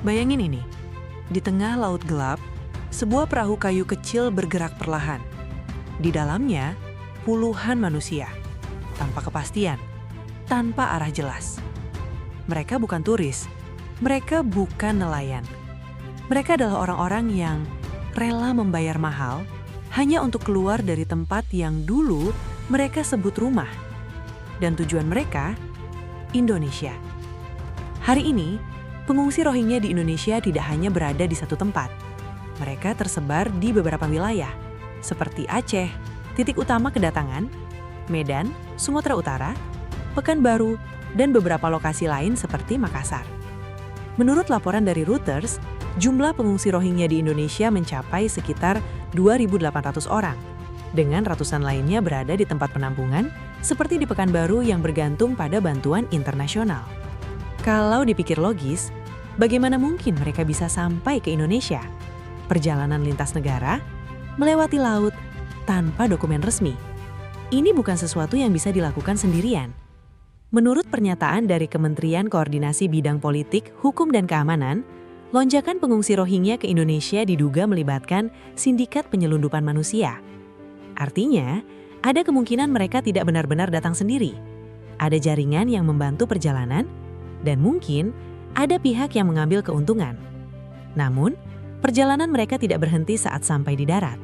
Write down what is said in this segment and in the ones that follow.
Bayangin ini, di tengah laut gelap, sebuah perahu kayu kecil bergerak perlahan. Di dalamnya, puluhan manusia, tanpa kepastian, tanpa arah jelas. Mereka bukan turis, mereka bukan nelayan. Mereka adalah orang-orang yang rela membayar mahal hanya untuk keluar dari tempat yang dulu mereka sebut rumah. Dan tujuan mereka, Indonesia. Hari ini, pengungsi Rohingya di Indonesia tidak hanya berada di satu tempat. Mereka tersebar di beberapa wilayah, seperti Aceh, titik utama kedatangan, Medan, Sumatera Utara, Pekanbaru, dan beberapa lokasi lain seperti Makassar. Menurut laporan dari Reuters, jumlah pengungsi Rohingya di Indonesia mencapai sekitar 2.800 orang, dengan ratusan lainnya berada di tempat penampungan seperti di Pekanbaru yang bergantung pada bantuan internasional. Kalau dipikir logis, bagaimana mungkin mereka bisa sampai ke Indonesia? Perjalanan lintas negara, melewati laut, tanpa dokumen resmi. Ini bukan sesuatu yang bisa dilakukan sendirian. Menurut pernyataan dari Kementerian Koordinasi Bidang Politik, Hukum dan Keamanan, lonjakan pengungsi Rohingya ke Indonesia diduga melibatkan sindikat penyelundupan manusia. Artinya, ada kemungkinan mereka tidak benar-benar datang sendiri. Ada jaringan yang membantu perjalanan, dan mungkin ada pihak yang mengambil keuntungan. Namun, perjalanan mereka tidak berhenti saat sampai di darat.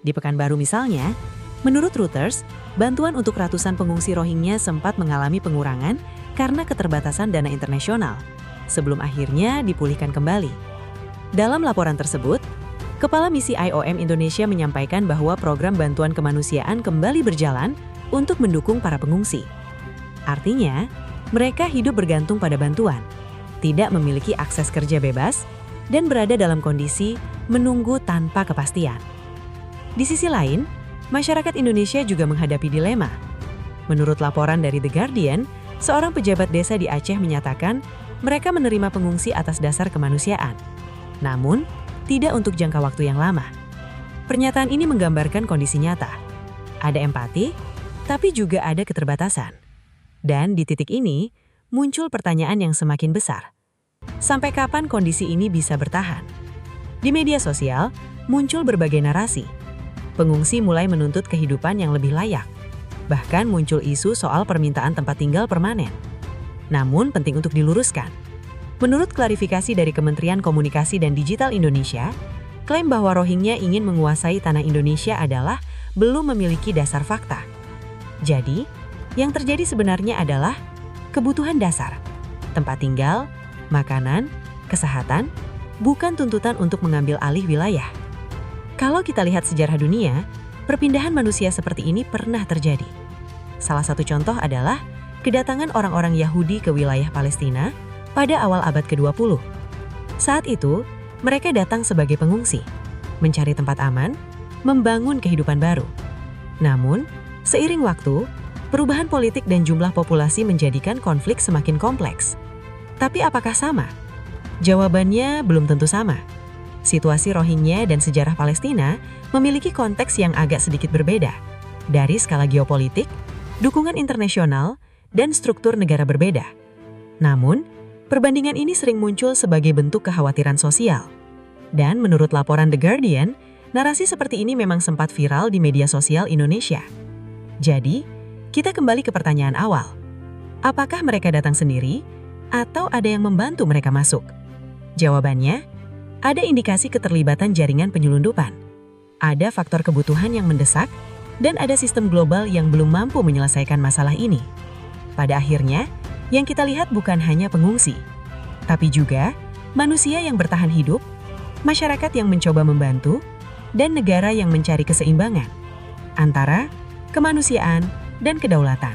Di Pekanbaru misalnya, menurut Reuters, bantuan untuk ratusan pengungsi Rohingya sempat mengalami pengurangan karena keterbatasan dana internasional, sebelum akhirnya dipulihkan kembali. Dalam laporan tersebut, Kepala Misi IOM Indonesia menyampaikan bahwa program bantuan kemanusiaan kembali berjalan untuk mendukung para pengungsi. Artinya, mereka hidup bergantung pada bantuan, tidak memiliki akses kerja bebas, dan berada dalam kondisi menunggu tanpa kepastian. Di sisi lain, masyarakat Indonesia juga menghadapi dilema. Menurut laporan dari The Guardian, seorang pejabat desa di Aceh menyatakan mereka menerima pengungsi atas dasar kemanusiaan. Namun, tidak untuk jangka waktu yang lama. Pernyataan ini menggambarkan kondisi nyata. Ada empati, tapi juga ada keterbatasan. Dan di titik ini, muncul pertanyaan yang semakin besar. Sampai kapan kondisi ini bisa bertahan? Di media sosial, muncul berbagai narasi. Pengungsi mulai menuntut kehidupan yang lebih layak. Bahkan muncul isu soal permintaan tempat tinggal permanen. Namun penting untuk diluruskan. Menurut klarifikasi dari Kementerian Komunikasi dan Digital Indonesia, klaim bahwa Rohingya ingin menguasai tanah Indonesia adalah belum memiliki dasar fakta. Jadi, yang terjadi sebenarnya adalah kebutuhan dasar, tempat tinggal, makanan, kesehatan, bukan tuntutan untuk mengambil alih wilayah. Kalau kita lihat sejarah dunia, perpindahan manusia seperti ini pernah terjadi. Salah satu contoh adalah kedatangan orang-orang Yahudi ke wilayah Palestina pada awal abad ke-20. Saat itu, mereka datang sebagai pengungsi, mencari tempat aman, membangun kehidupan baru. Namun, seiring waktu, perubahan politik dan jumlah populasi menjadikan konflik semakin kompleks. Tapi apakah sama? Jawabannya belum tentu sama. Situasi Rohingya dan sejarah Palestina memiliki konteks yang agak sedikit berbeda, dari skala geopolitik, dukungan internasional, dan struktur negara berbeda. Namun, perbandingan ini sering muncul sebagai bentuk kekhawatiran sosial. Dan menurut laporan The Guardian, narasi seperti ini memang sempat viral di media sosial Indonesia. Jadi, kita kembali ke pertanyaan awal. Apakah mereka datang sendiri, atau ada yang membantu mereka masuk? Jawabannya, ada indikasi keterlibatan jaringan penyelundupan. Ada faktor kebutuhan yang mendesak, dan ada sistem global yang belum mampu menyelesaikan masalah ini. Pada akhirnya, yang kita lihat bukan hanya pengungsi, tapi juga manusia yang bertahan hidup, masyarakat yang mencoba membantu, dan negara yang mencari keseimbangan antara kemanusiaan dan kedaulatan.